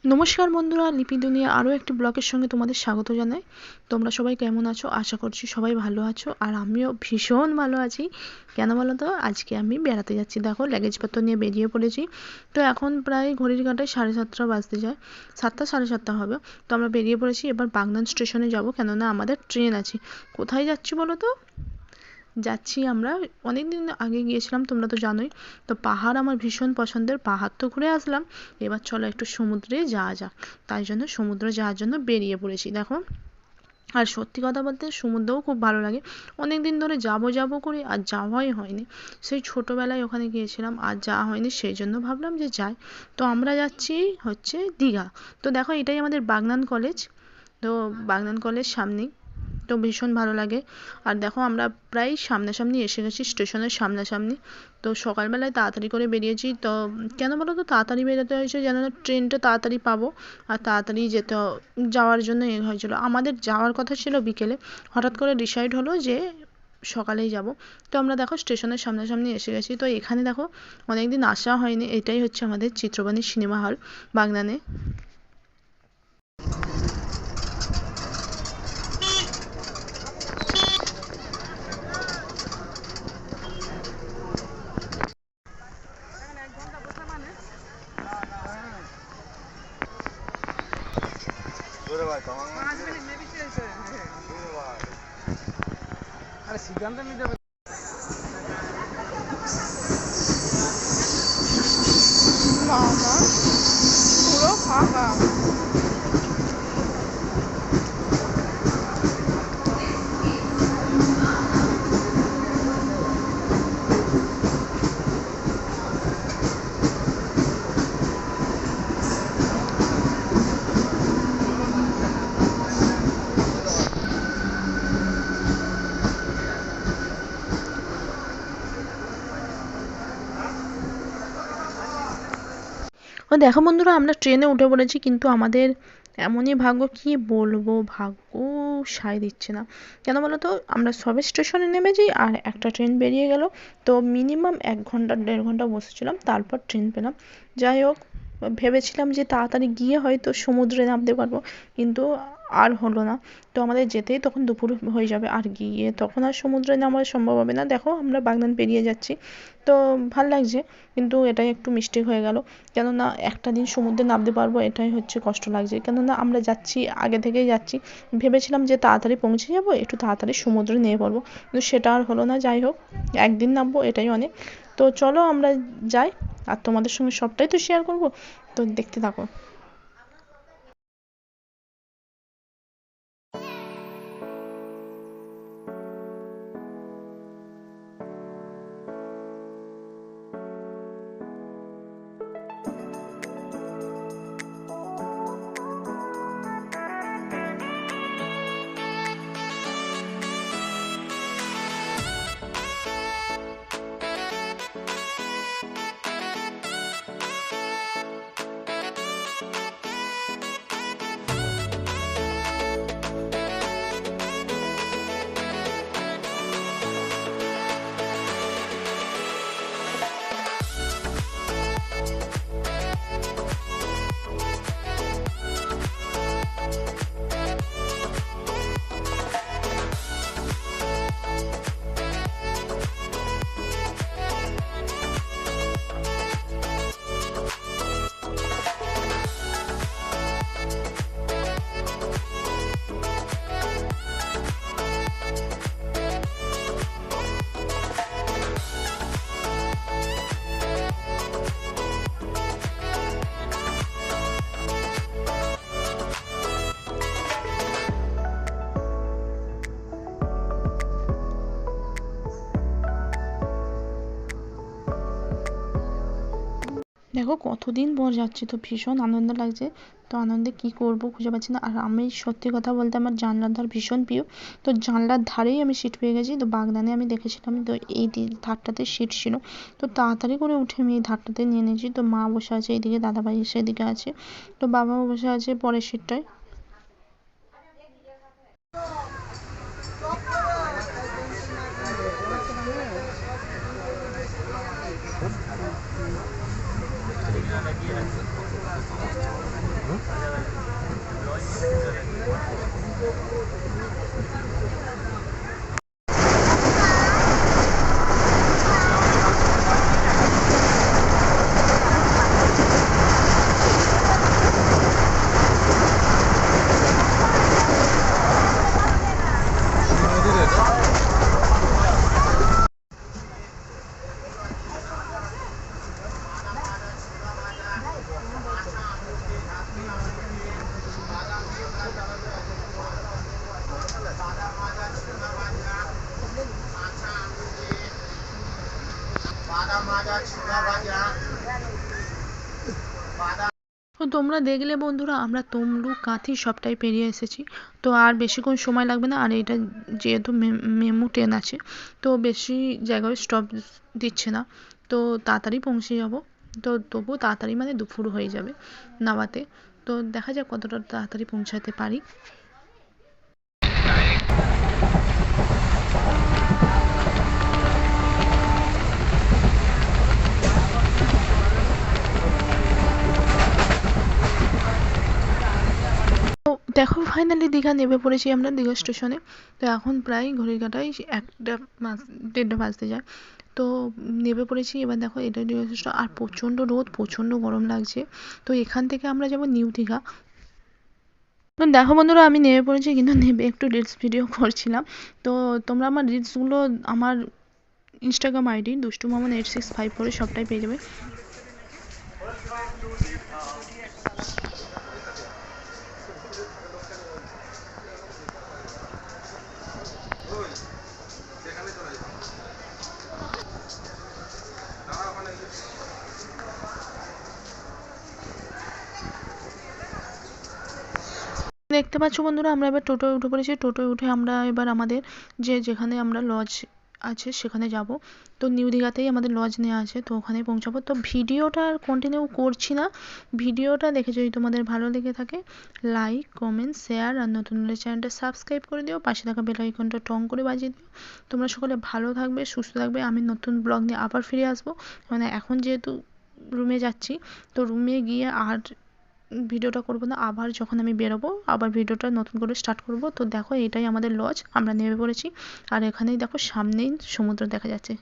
নমস্কার বন্ধুরা, লিপি দুনিয়া আরও একটি ব্লগের সঙ্গে তোমাদের স্বাগত জানাই। তোমরা সবাই কেমন আছো? আশা করছি সবাই ভালো আছো, আর আমিও ভীষণ ভালো আছি। কেন বলো তো, আজকে আমি বেড়াতে যাচ্ছি। দেখো, লাগেজপত্র নিয়ে বেরিয়ে পড়েছি। তো এখন প্রায় ঘড়ির কাঁটায় 7:30 বাজতে যায়, 7টা 7:30 হবে। তো আমরা বেরিয়ে পড়েছি, এবার বাগনান স্টেশনে যাব, কেননা আমাদের ট্রেন আছে। কোথায় যাচ্ছি বলো তো? যাচ্ছি আমরা, অনেক দিন আগে গিয়েছিলাম, তোমরা তো জানোই। তো পাহাড় আমার ভীষণ পছন্দের, পাহাড় তো ঘুরে আসলাম, এবার চলো একটু সমুদ্রে যাওয়া যাক। তাই জন্য সমুদ্রে যাওয়ার জন্য বেরিয়ে পড়েছি দেখো। আর সত্যি কথা বলতে সমুদ্রও খুব ভালো লাগে। অনেক দিন ধরে যাব যাব করে আর যাওয়াই হয়নি। সেই ছোটোবেলায় ওখানে গিয়েছিলাম, আর যাওয়া হয়নি, সেই জন্য ভাবলাম যে যাই। তো আমরা যাচ্ছি হচ্ছে দীঘা। তো দেখো, এটাই আমাদের বাগনান কলেজ। তো বাগনান কলেজ সামনেই, তো ভীষণ ভালো লাগে। আর দেখো, আমরা প্রায় সামনাসামনি এসে গেছি, স্টেশনের সামনাসামনি। তো সকালবেলায় তাড়াতাড়ি করে বেরিয়েছি। তো কেন বলো তো তাড়াতাড়ি বেরোতে হয়েছে, যেন ট্রেনটা তাড়াতাড়ি পাবো আর তাড়াতাড়ি যাওয়ার জন্য হয়েছিল। আমাদের যাওয়ার কথা ছিল বিকেলে, হঠাৎ করে ডিসাইড হলো যে সকালেই যাব। তো আমরা দেখো স্টেশনের সামনাসামনি এসে গেছি। তো এখানে দেখো, অনেকদিন আসা হয়নি। এটাই হচ্ছে আমাদের চিত্রবাণী সিনেমা হল বাগনানে। আরে সিদ্ধান্ত নিতে হবে। বাবা, পুরো ফাঁকা। ও দেখো বন্ধুরা, আমরা ট্রেনে উঠে পড়েছি, কিন্তু আমাদের এমনই ভাগ্য, কি বলবো, ভাগ্য সায় দিচ্ছে না। কেন বলো তো, আমরা সবে স্টেশনে নেমেছি আর একটা ট্রেন বেরিয়ে গেল। তো মিনিমাম 1 ঘন্টা 1.5 ঘন্টা বসেছিলাম, তারপর ট্রেন পেলাম। যাই হোক, ভেবেছিলাম যে তাড়াতাড়ি গিয়ে হয়তো সমুদ্রে নামতে পারবো, কিন্তু আর হলো না। তো আমাদের যেতেই তখন দুপুর হয়ে যাবে, আর গিয়ে তখন আর সমুদ্রে নামা সম্ভব হবে না। দেখো, আমরা বাগনান পেরিয়ে যাচ্ছি। তো ভাল লাগছে, কিন্তু এটাই একটু মিস্টেক হয়ে গেল। কেননা একটা দিন সমুদ্রে নামতে পারবো, এটাই হচ্ছে কষ্ট লাগছে। কেননা আমরা যাচ্ছি, আগে থেকেই যাচ্ছি, ভেবেছিলাম যে তাড়াতাড়ি পৌঁছে যাবো, একটু তাড়াতাড়ি সমুদ্রে নেমে পড়বো, কিন্তু সেটা আর হলো না। যাই হোক, একদিন নামবো, এটাই অনেক। তো চলো আমরা যাই, আর তোমাদের সঙ্গে সবটাই তো শেয়ার করবো। তো দেখতে থাকো। দেখো, কতদিন পর যাচ্ছি, তো ভীষণ আনন্দ লাগছে। তো আনন্দে কি করব খুঁজে পাচ্ছি না। আর আমি সত্যি কথা বলতে আমার জানলার ধার ভীষণ প্রিয়। তো জানলার ধারেই আমি সিট পেয়ে গেছি। তো বাগদানে আমি দেখেছিলাম, তো এই ধারটাতে সিট ছিল। তো তাড়াতাড়ি করে উঠে আমি এই ধারটাতে নিয়ে নিয়েছি। তো মা বসে আছে এইদিকে, দাদাভাই সেদিকে আছে, তো বাবাও বসে আছে পরের সিটটায়। তো তোমরা দেখলে বন্ধুরা আমরা তমলুক কাঁথি সবটাই পেরিয়ে এসেছি। তো আর বেশিক্ষণ সময় লাগবে না। আর এটা যেহেতু মেমু ট্রেন আছে তো বেশি জায়গায় স্টপ দিচ্ছে না, তো তাড়াতাড়ি পৌঁছে যাব। তো তবুও তাড়াতাড়ি মানে দুপুর হয়ে যাবে নামাতে। তো দেখা যাক কতটা তাড়াতাড়ি পৌঁছাতে পারি। তো দেখো ফাইনালি দীঘা নেমে পড়েছি আমরা দীঘা স্টেশনে। তো এখন প্রায় ঘড়ির কাঁটায় 1:30 বাজতে যায়। তো নেমে পড়েছি। এবার দেখো এটা দীঘা স্টেশন, আর প্রচণ্ড রোদ, প্রচণ্ড গরম লাগছে। তো এখান থেকে আমরা যাব নিউ দীঘা। তো দেখো বন্ধুরা আমি নেমে পড়েছি, কিন্তু নেমে একটু রিলস ভিডিও করছিলাম। তো তোমরা আমার রিলসগুলো আমার ইনস্টাগ্রাম আইডি দুষ্টুমামন8654 করে সবটাই পেয়ে যাবে। দেখতে পাচ্ছ বন্ধুরা আমরা এবার টোটোয় উঠে পড়েছি। টোটোয় উঠে আমরা এবার আমাদের যেখানে আমরা লজ আছে সেখানে যাব। তো নিউ দীঘাতেই আমাদের লজ নেওয়া আছে, তো ওখানে পৌঁছাবো। তো ভিডিওটা আর কন্টিনিউ করছি না। ভিডিওটা দেখে যদি তোমাদের ভালো লেগে থাকে লাইক কমেন্ট শেয়ার, আর নতুন হলে চ্যানেলটা সাবস্ক্রাইব করে দিও, পাশে থাকা বেল আইকনটা টং করে বাজিয়ে দিও। তোমরা সকলে ভালো থাকবে, সুস্থ থাকবে। আমি নতুন ব্লগ নিয়ে আবার ফিরে আসবো। মানে এখন যেহেতু রুমে যাচ্ছি, তো রুমে গিয়ে আর ভিডিওটা করবো না। আবার যখন আমি বেরোবো আবার ভিডিওটা নতুন করে স্টার্ট করব। তো দেখো এটাই আমাদের লজ, আমরা নেমে পড়েছি। আর এখানেই দেখো সামনেই সমুদ্র দেখা যাচ্ছে।